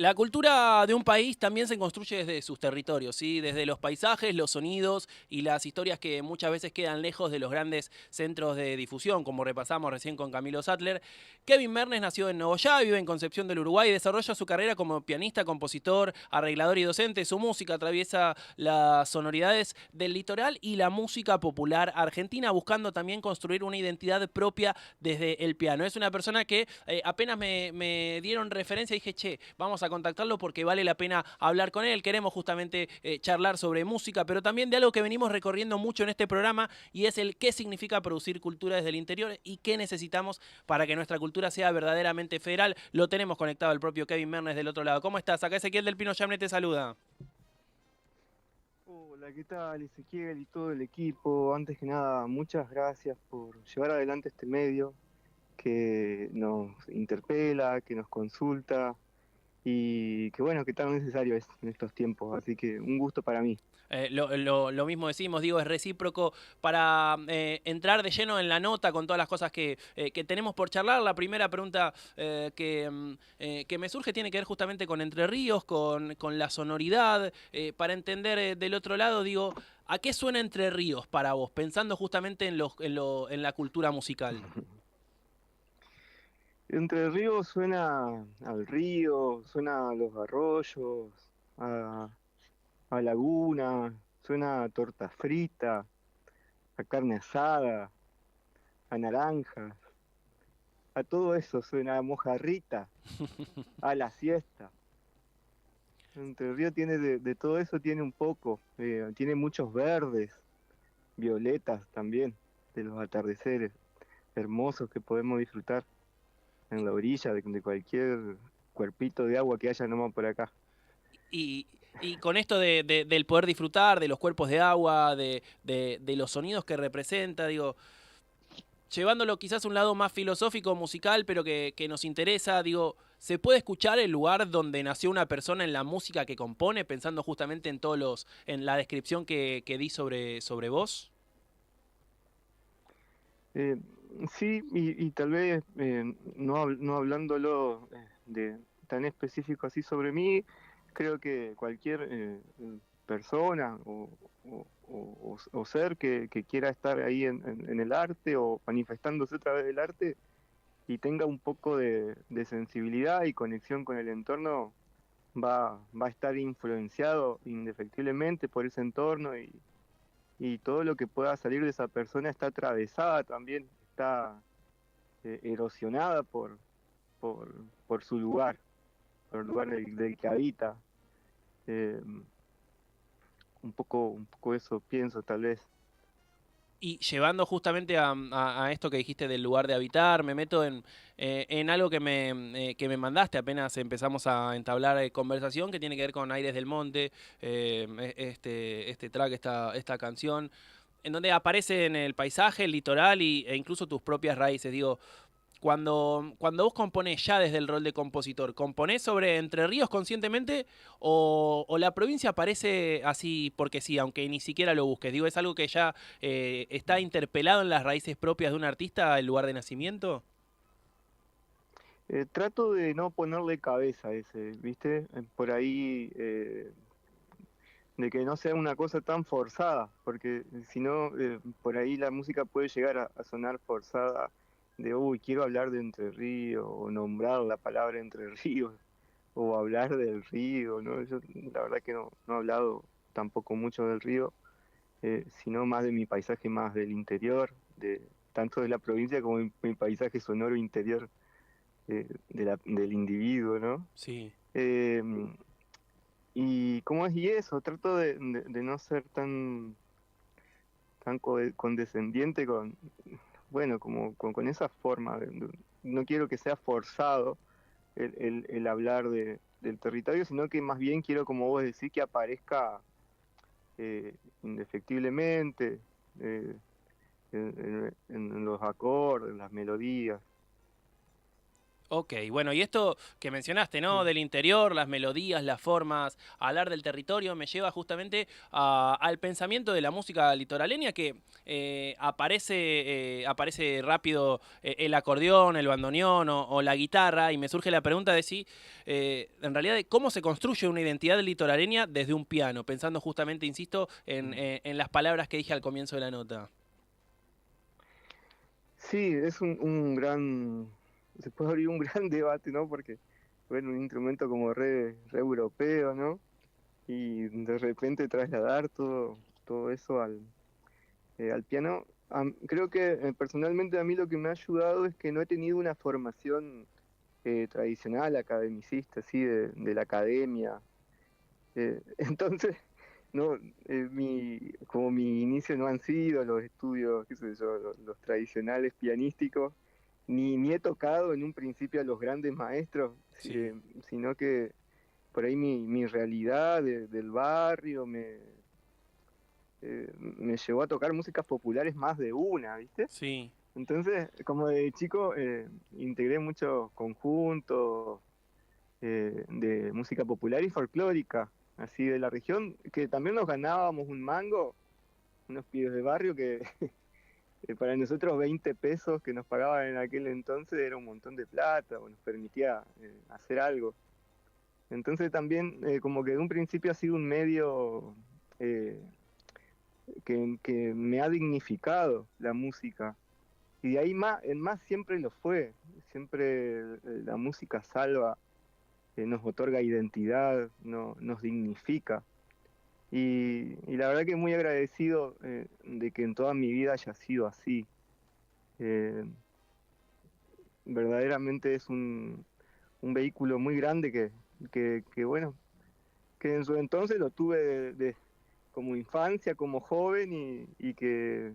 La cultura de un país también se construye desde sus territorios, ¿sí? Desde los paisajes, los sonidos y las historias que muchas veces quedan lejos de los grandes centros de difusión, como repasamos recién con Camilo Sattler. Kevin Mernes nació en Nogoyá, vive en Concepción del Uruguay y desarrolla su carrera como pianista, compositor, arreglador y docente. Su música atraviesa las sonoridades del litoral y la música popular argentina, buscando también construir una identidad propia desde el piano. Es una persona que apenas me dieron referencia y dije, che, vamos a contactarlo porque vale la pena hablar con él. Queremos justamente charlar sobre música, pero también de algo que venimos recorriendo mucho en este programa y es el qué significa producir cultura desde el interior y qué necesitamos para que nuestra cultura sea verdaderamente federal. Lo tenemos conectado el propio Kevin Mernes del otro lado. ¿Cómo estás? Acá Ezequiel del Pino Yamne te saluda. Hola, ¿qué tal, Ezequiel y todo el equipo? Antes que nada, muchas gracias por llevar adelante este medio que nos interpela, que nos consulta y que bueno, que tan necesario es en estos tiempos. Así que un gusto para mí. Lo mismo decimos, digo, es recíproco para entrar de lleno en la nota con todas las cosas que tenemos por charlar. La primera pregunta que me surge tiene que ver justamente con Entre Ríos, con la sonoridad. Para entender del otro lado, digo, ¿a qué suena Entre Ríos para vos? Pensando justamente en la cultura musical. Entre Ríos suena al río, suena a los arroyos, a, a laguna, suena a torta frita, a carne asada, a naranjas, a todo eso suena a mojarrita, a la siesta. Entre Río tiene de todo eso, tiene un poco, tiene muchos verdes, violetas también, de los atardeceres hermosos que podemos disfrutar en la orilla de cualquier cuerpito de agua que haya nomás por acá. Y, y con esto del poder disfrutar de los cuerpos de agua, de los sonidos que representa, digo, llevándolo quizás a un lado más filosófico, musical, pero que nos interesa, digo, ¿se puede escuchar el lugar donde nació una persona en la música que compone, pensando justamente en en la descripción que di sobre vos? Eh, sí, y tal vez no hablándolo tan específico así sobre mí, creo que cualquier persona o ser que quiera estar ahí en el arte o manifestándose a través del arte y tenga un poco de sensibilidad y conexión con el entorno, va a estar influenciado indefectiblemente por ese entorno y todo lo que pueda salir de esa persona está atravesada también, está erosionada por, por su lugar, por el lugar del que habita. Eh, un poco eso pienso tal vez. Y llevando justamente a esto que dijiste del lugar de habitar, me meto en algo que me mandaste apenas empezamos a entablar conversación, que tiene que ver con Aires del Monte, este track, esta canción, en donde aparece en el paisaje, el litoral e incluso tus propias raíces. Digo, cuando vos componés ya desde el rol de compositor, ¿componés sobre Entre Ríos conscientemente o la provincia aparece así porque sí, aunque ni siquiera lo busques? Digo, ¿es algo que ya está interpelado en las raíces propias de un artista, el lugar de nacimiento? Trato de no ponerle cabeza a ese, ¿viste? Por ahí, de que no sea una cosa tan forzada, porque si no, por ahí la música puede llegar a sonar forzada de, uy, quiero hablar de Entre Ríos, o nombrar la palabra Entre Ríos, o hablar del río, ¿no? Yo la verdad que no he hablado tampoco mucho del río, sino más de mi paisaje más del interior, tanto de la provincia como mi paisaje sonoro interior del individuo, ¿no? Sí. Eh, y cómo es y eso, trato de no ser tan condescendiente bueno, como con esa forma, no quiero que sea forzado el hablar del territorio, sino que más bien quiero, como vos decís, que aparezca indefectiblemente eh, en los acordes, las melodías. Ok, bueno, y esto que mencionaste, ¿no? Sí, Del interior, las melodías, las formas, hablar del territorio, me lleva justamente al pensamiento de la música litoraleña que aparece rápido el acordeón, el bandoneón o la guitarra, y me surge la pregunta de si, en realidad, de cómo se construye una identidad litoraleña desde un piano, pensando justamente, insisto, mm. en las palabras que dije al comienzo de la nota. Sí, es se puede abrir un gran debate, ¿no? Porque, bueno, un instrumento como re europeo, ¿no? Y de repente trasladar todo eso al piano. Creo que personalmente a mí lo que me ha ayudado es que no he tenido una formación tradicional, academicista, así, de la academia. Entonces, no, como mi inicio no han sido los estudios, qué sé yo, los tradicionales pianísticos, ni he tocado en un principio a los grandes maestros, Sí. sino que por ahí mi realidad del barrio me llevó a tocar músicas populares más de una, ¿viste? Sí. Entonces, como de chico, integré muchos conjuntos de música popular y folclórica, así de la región, que también nos ganábamos un mango, unos pibes de barrio que para nosotros 20 pesos que nos pagaban en aquel entonces era un montón de plata, o nos permitía hacer algo. Entonces también como que de un principio ha sido un medio eh, que me ha dignificado la música. Y de ahí más, en más siempre lo fue. Siempre la música salva, nos otorga identidad, nos dignifica. Y la verdad que muy agradecido de que en toda mi vida haya sido así. Eh, Verdaderamente es un vehículo muy grande que, bueno, que en su entonces lo tuve como infancia, como joven y que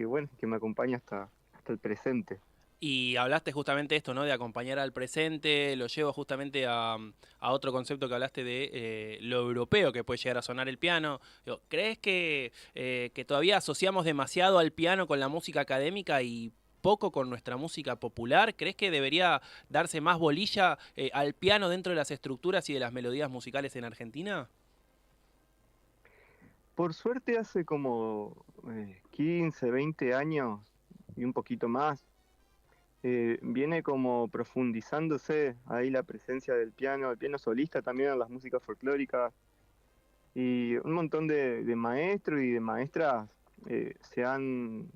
bueno, que me acompaña hasta el presente. Y hablaste justamente esto, ¿no? De acompañar al presente, lo llevo justamente a otro concepto que hablaste de lo europeo que puede llegar a sonar el piano. Digo, ¿crees que todavía asociamos demasiado al piano con la música académica y poco con nuestra música popular? ¿Crees que debería darse más bolilla al piano dentro de las estructuras y de las melodías musicales en Argentina? Por suerte hace como 15, 20 años y un poquito más, viene como profundizándose ahí la presencia del piano, el piano solista también en las músicas folclóricas y un montón de maestros y de maestras eh, se han,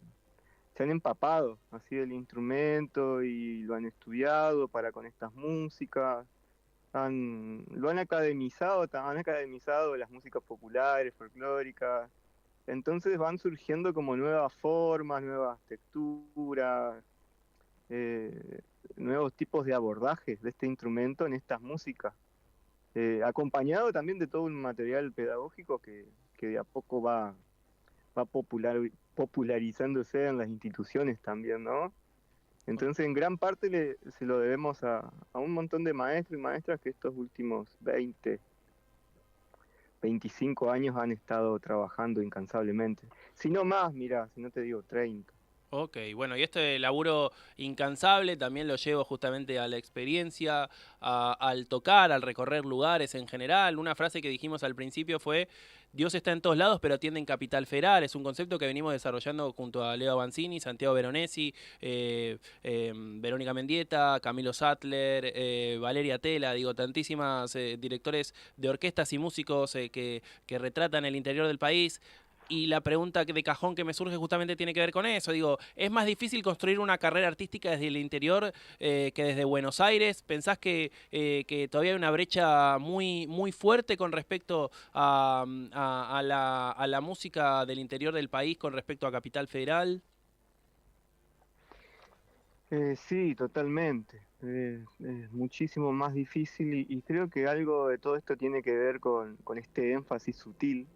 se han empapado así del instrumento y lo han estudiado para con estas músicas, lo han academizado las músicas populares, folclóricas, entonces van surgiendo como nuevas formas, nuevas texturas, eh, nuevos tipos de abordajes de este instrumento en estas músicas, acompañado también de todo un material pedagógico que de a poco va popularizándose en las instituciones también, ¿no? Entonces, en gran parte se lo debemos a un montón de maestros y maestras que estos últimos 20, 25 años han estado trabajando incansablemente. Si no más, mira, si no te digo 30. Ok, bueno, y este laburo incansable también lo llevo justamente a la experiencia, al tocar, al recorrer lugares en general. Una frase que dijimos al principio fue, Dios está en todos lados, pero atiende en Capital Federal. Es un concepto que venimos desarrollando junto a Leo Banzini, Santiago Veronesi, Verónica Mendieta, Camilo Sattler, Valeria Tela, digo, tantísimas directores de orquestas y músicos que retratan el interior del país. Y la pregunta de cajón que me surge justamente tiene que ver con eso. Digo, ¿es más difícil construir una carrera artística desde el interior que desde Buenos Aires? ¿Pensás que todavía hay una brecha muy fuerte con respecto a la música del interior del país con respecto a Capital Federal? Sí, totalmente. Es muchísimo más difícil y creo que algo de todo esto tiene que ver con este énfasis sutil,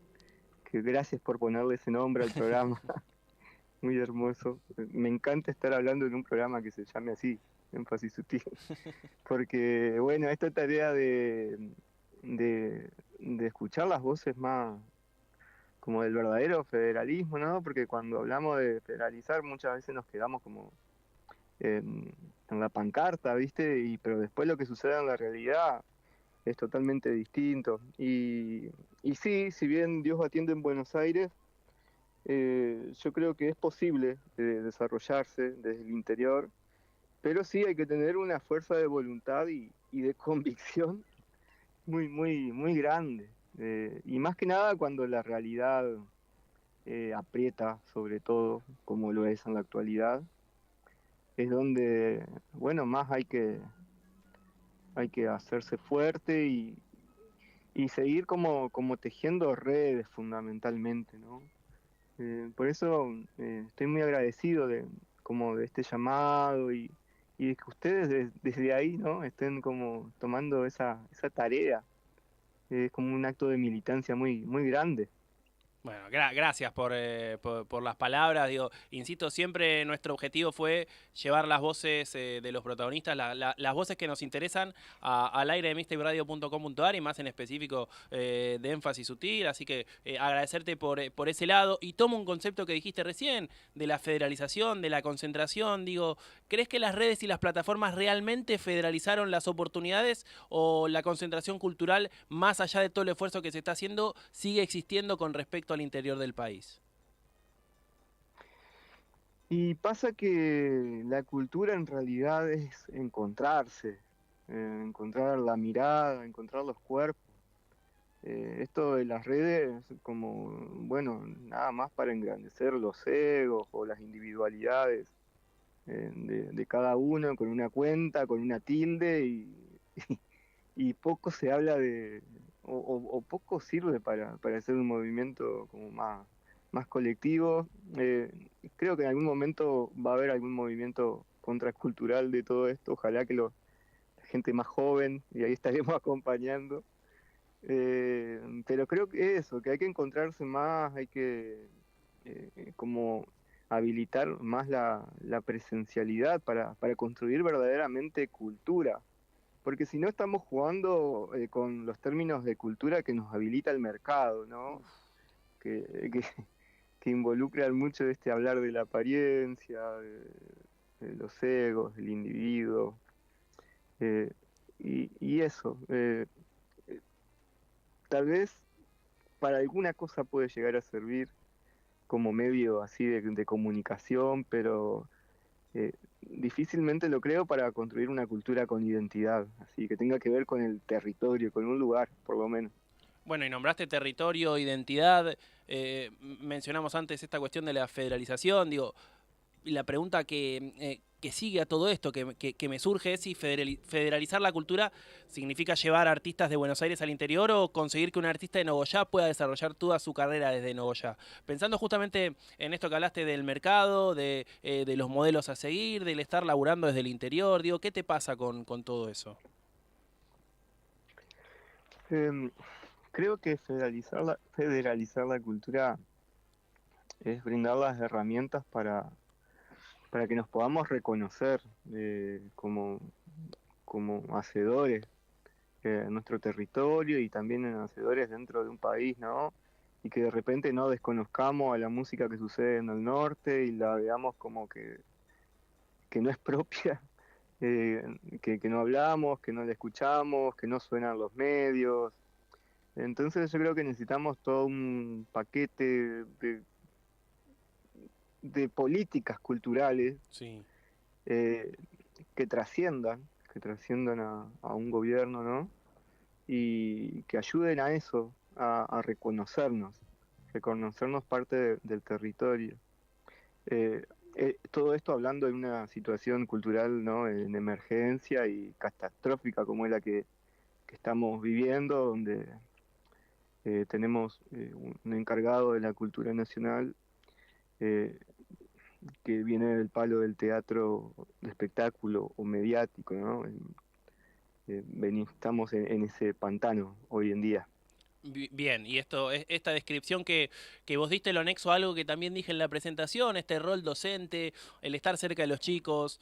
que gracias por ponerle ese nombre al programa, muy hermoso. Me encanta estar hablando en un programa que se llame así, énfasis sutil, porque bueno, esta tarea de escuchar las voces más como del verdadero federalismo, ¿no? Porque cuando hablamos de federalizar muchas veces nos quedamos como en la pancarta, ¿viste? Pero después lo que sucede en la realidad es totalmente distinto. Y sí, si bien Dios atiende en Buenos Aires, yo creo que es posible desarrollarse desde el interior, pero sí hay que tener una fuerza de voluntad y de convicción muy grande. Y más que nada cuando la realidad aprieta, sobre todo, como lo es en la actualidad, es donde, bueno, más hay que hacerse fuerte y seguir como tejiendo redes fundamentalmente, ¿no? Por eso estoy muy agradecido como de este llamado y de que ustedes desde ahí, ¿no? Estén como tomando esa tarea. Es como un acto de militancia muy grande. Bueno, gracias por las palabras. Digo, insisto, siempre nuestro objetivo fue llevar las voces de los protagonistas, las voces que nos interesan al aire de mixtaperadio.com.ar y más en específico de énfasis sutil. Así que agradecerte por ese lado. Y tomo un concepto que dijiste recién, de la federalización, de la concentración. Digo, ¿crees que las redes y las plataformas realmente federalizaron las oportunidades o la concentración cultural, más allá de todo el esfuerzo que se está haciendo, sigue existiendo con respecto al interior del país? Y pasa que la cultura en realidad es encontrarse, encontrar la mirada, encontrar los cuerpos. Esto de las redes, como, bueno, nada más para engrandecer los egos o las individualidades de cada uno, con una cuenta, con una tilde, y poco se habla o poco sirve para hacer un movimiento como más colectivo. Creo que en algún momento va a haber algún movimiento contracultural de todo esto, ojalá que la gente más joven, y ahí estaremos acompañando. Pero creo que eso, que hay que encontrarse más, hay que como habilitar más la presencialidad para construir verdaderamente cultura. Porque si no estamos jugando con los términos de cultura que nos habilita el mercado, ¿no? Que, que involucran mucho este hablar de la apariencia, de los egos, del individuo. eh, y eso, tal vez para alguna cosa puede llegar a servir como medio así de comunicación, pero difícilmente lo creo para construir una cultura con identidad, así que tenga que ver con el territorio, con un lugar, por lo menos. Bueno, y nombraste territorio, identidad, mencionamos antes esta cuestión de la federalización, digo, y la pregunta que sigue a todo esto, que me surge es si federalizar la cultura significa llevar artistas de Buenos Aires al interior o conseguir que un artista de Nogoyá pueda desarrollar toda su carrera desde Nogoyá. Pensando justamente en esto que hablaste del mercado, de los modelos a seguir, del estar laburando desde el interior, digo, ¿qué te pasa con todo eso? Eh, Creo que federalizar la cultura es brindar las herramientas para que nos podamos reconocer como hacedores en nuestro territorio y también en hacedores dentro de un país, ¿no? Y que de repente no desconozcamos a la música que sucede en el norte y la veamos como que no es propia, eh, que no hablamos, que no la escuchamos, que no suenan los medios. Entonces yo creo que necesitamos todo un paquete de políticas culturales Sí. eh, que trasciendan a un gobierno, ¿no? Y que ayuden a eso, a reconocernos parte del territorio. Eh, Todo esto hablando de una situación cultural, ¿no? En emergencia y catastrófica como es la que estamos viviendo, donde tenemos un encargado de la cultura nacional eh, que viene del palo del teatro de espectáculo o mediático, ¿no? Estamos en ese pantano hoy en día. Bien, y esta descripción que vos diste lo anexo a algo que también dije en la presentación, este rol docente, el estar cerca de los chicos.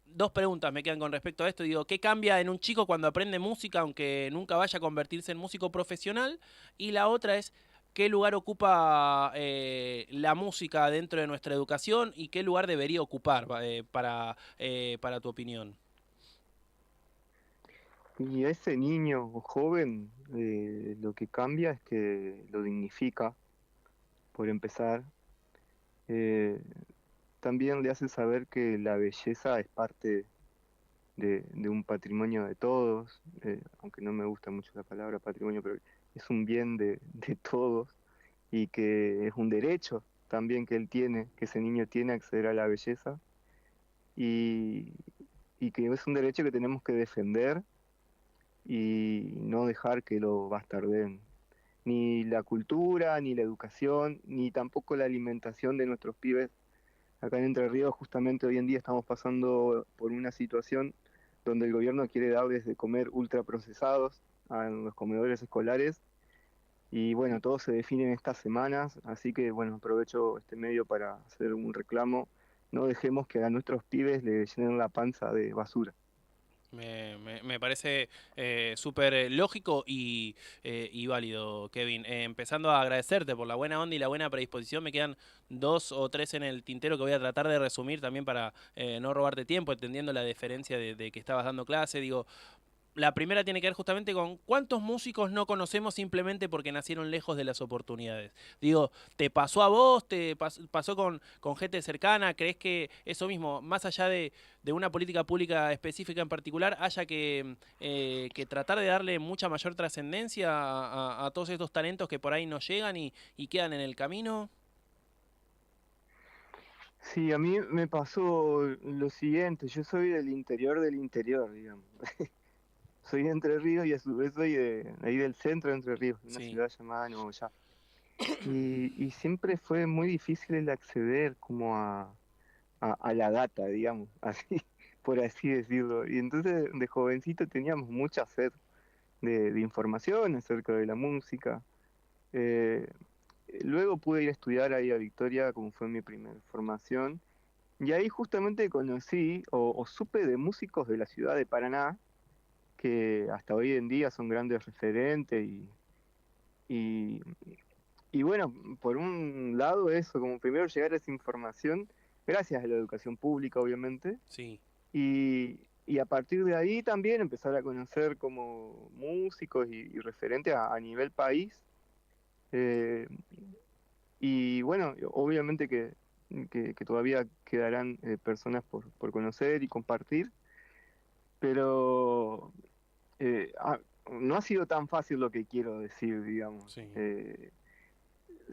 Dos preguntas me quedan con respecto a esto. Digo, ¿qué cambia en un chico cuando aprende música, aunque nunca vaya a convertirse en músico profesional? Y la otra es, qué lugar ocupa la música dentro de nuestra educación y qué lugar debería ocupar para tu opinión. Y a ese niño o joven lo que cambia es que lo dignifica, por empezar. Eh, También le hace saber que la belleza es parte de un patrimonio de todos, aunque no me gusta mucho la palabra patrimonio, pero es un bien de todos y que es un derecho también que él tiene, que ese niño tiene a acceder a la belleza y, y que es un derecho que tenemos que defender y no dejar que lo bastardeen. Ni la cultura, ni la educación, ni tampoco la alimentación de nuestros pibes. Acá en Entre Ríos justamente hoy en día estamos pasando por una situación donde el gobierno quiere darles de comer ultraprocesados a los comedores escolares y bueno, todo se define en estas semanas, así que bueno, aprovecho este medio para hacer un reclamo. No dejemos que a nuestros pibes le llenen la panza de basura. Me parece súper lógico y válido, Kevin. Empezando a agradecerte por la buena onda y la buena predisposición. Me quedan dos o tres en el tintero que voy a tratar de resumir también para no robarte tiempo, entendiendo la deferencia de que estabas dando clase. Digo, la primera tiene que ver justamente con cuántos músicos no conocemos simplemente porque nacieron lejos de las oportunidades. Digo, ¿te pasó a vos? ¿Pasó con gente cercana? ¿Crees que eso mismo, más allá de una política pública específica en particular, haya que tratar de darle mucha mayor trascendencia a todos estos talentos que por ahí no llegan y quedan en el camino? Sí, a mí me pasó lo siguiente, yo soy del interior, digamos. Soy de Entre Ríos y a su vez soy de ahí del centro de Entre Ríos, una Sí. ciudad llamada Nogoyá. Y siempre fue muy difícil el acceder como a la data, digamos, así, por así decirlo. Y entonces de jovencito teníamos mucha sed de información acerca de la música. Eh, Luego pude ir a estudiar ahí a Victoria, como fue mi primera formación. Y ahí justamente conocí o supe de músicos de la ciudad de Paraná, que hasta hoy en día son grandes referentes y, y bueno, por un lado eso, como primero llegar a esa información, gracias a la educación pública obviamente, Sí. y a partir de ahí también empezar a conocer como músicos y referentes a nivel país. eh, y bueno, obviamente que todavía quedarán personas por conocer y compartir, pero no ha sido tan fácil lo que quiero decir, digamos. Sí.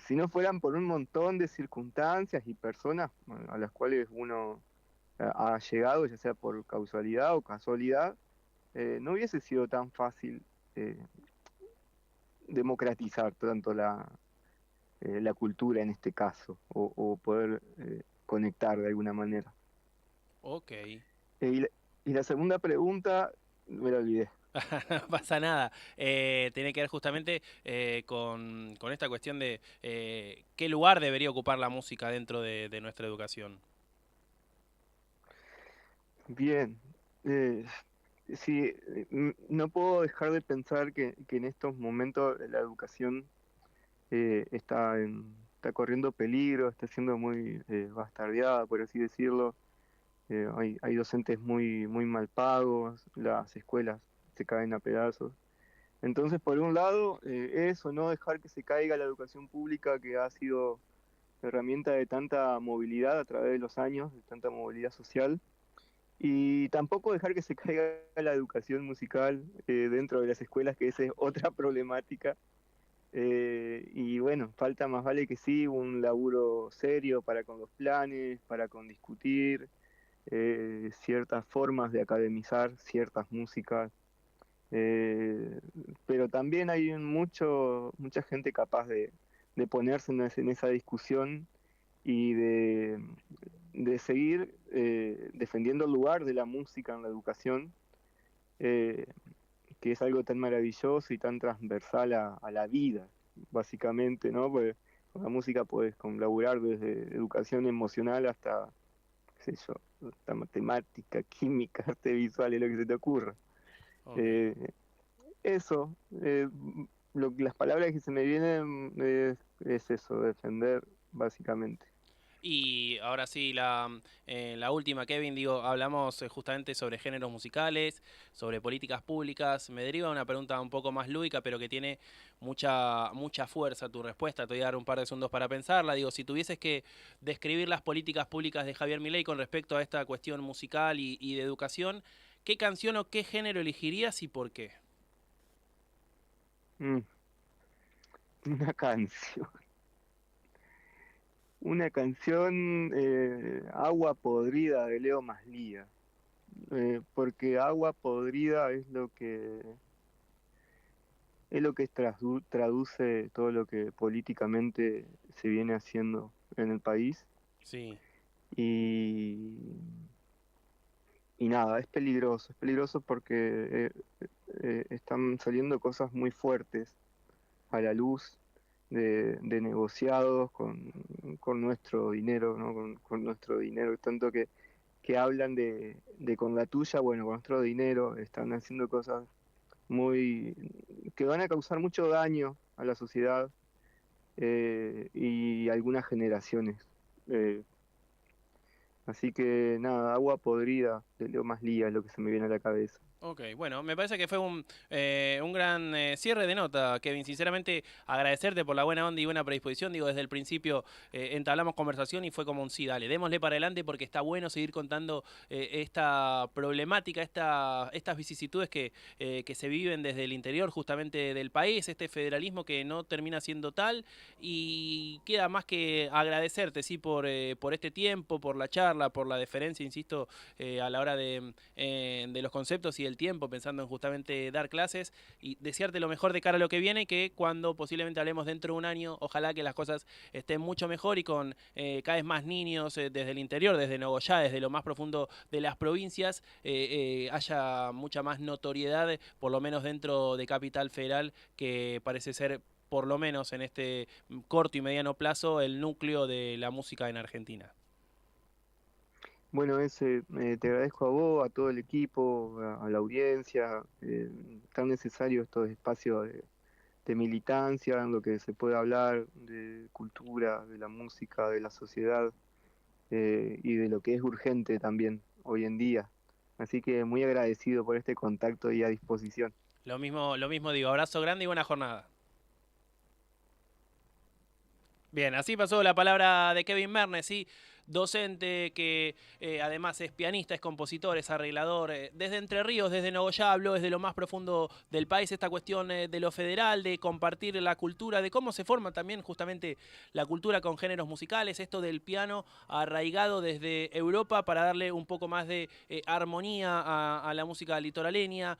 Si no fueran por un montón de circunstancias y personas bueno, a las cuales uno ha llegado, ya sea por causalidad o casualidad, no hubiese sido tan fácil eh, democratizar tanto la cultura en este caso, o poder conectar de alguna manera. Ok. Y la segunda pregunta, me la olvidé. No pasa nada. Tiene que ver justamente con esta cuestión de qué lugar debería ocupar la música dentro de nuestra educación. Bien, eh, sí, no puedo dejar de pensar que en estos momentos la educación está corriendo peligro, está siendo muy bastardeada, por así decirlo. Hay docentes muy mal pagos, las escuelas se caen a pedazos. Entonces, por un lado, eso, no dejar que se caiga la educación pública que ha sido herramienta de tanta movilidad a través de los años, de tanta movilidad social, y tampoco dejar que se caiga la educación musical dentro de las escuelas, que esa es otra problemática. Y bueno, falta más vale que sí un laburo serio para con los planes, para con discutir ciertas formas de academizar ciertas músicas, eh, pero también hay mucha gente capaz de ponerse en esa discusión y de seguir defendiendo el lugar de la música en la educación, eh, que es algo tan maravilloso y tan transversal a la vida, básicamente, ¿no? Pues con la música puedes laburar desde educación emocional hasta, qué sé yo, hasta matemática, química, arte visual, es lo que se te ocurra. Ok. Eh, Eso, las palabras que se me vienen es eso, defender, básicamente. Y ahora sí, la última, Kevin, digo, hablamos justamente sobre géneros musicales, sobre políticas públicas. Me deriva una pregunta un poco más lúdica, pero que tiene mucha fuerza tu respuesta. Te voy a dar un par de segundos para pensarla. Digo, si tuvieses que describir las políticas públicas de Javier Milei con respecto a esta cuestión musical y de educación, ¿qué canción o qué género elegirías y por qué? Mm, una canción. Una canción, Agua Podrida de Leo Maslía, porque agua podrida es lo que traduce todo lo que políticamente se viene haciendo en el país Sí. y, y nada, es peligroso porque están saliendo cosas muy fuertes a la luz de negociados con nuestro dinero, ¿no? Con nuestro dinero, tanto que hablan de con la tuya, bueno, con nuestro dinero, están haciendo cosas muy que van a causar mucho daño a la sociedad y algunas generaciones. Eh, Así que nada, agua podrida de Leo Maslía es lo que se me viene a la cabeza. Ok, bueno, me parece que fue un gran cierre de nota, Kevin. Sinceramente, agradecerte por la buena onda y buena predisposición. Digo, desde el principio entablamos conversación y fue como un sí, dale, démosle para adelante porque está bueno seguir contando esta problemática, estas vicisitudes que se viven desde el interior justamente del país, este federalismo que no termina siendo tal. Y queda más que agradecerte, sí, por este tiempo, por la charla, por la deferencia, insisto, a la hora de los conceptos y el tiempo, pensando en justamente dar clases y desearte lo mejor de cara a lo que viene, que cuando posiblemente hablemos dentro de un año, ojalá que las cosas estén mucho mejor y con cada vez más niños desde el interior, desde Nogoyá, desde lo más profundo de las provincias, haya mucha más notoriedad, por lo menos dentro de Capital Federal, que parece ser por lo menos en este corto y mediano plazo, el núcleo de la música en Argentina. Bueno, te agradezco a vos, a todo el equipo, a la audiencia, tan necesario estos espacios de militancia, en lo que se puede hablar de cultura, de la música, de la sociedad y de lo que es urgente también hoy en día. Así que muy agradecido por este contacto y a disposición. Lo mismo digo, abrazo grande y buena jornada. Bien, así pasó la palabra de Kevin Mernes, ¿sí? Docente que además es pianista, es compositor, es arreglador. Desde Entre Ríos, desde Nogoyá, habló desde lo más profundo del país esta cuestión de lo federal, de compartir la cultura, de cómo se forma también justamente la cultura con géneros musicales, esto del piano arraigado desde Europa para darle un poco más de armonía a la música litoraleña.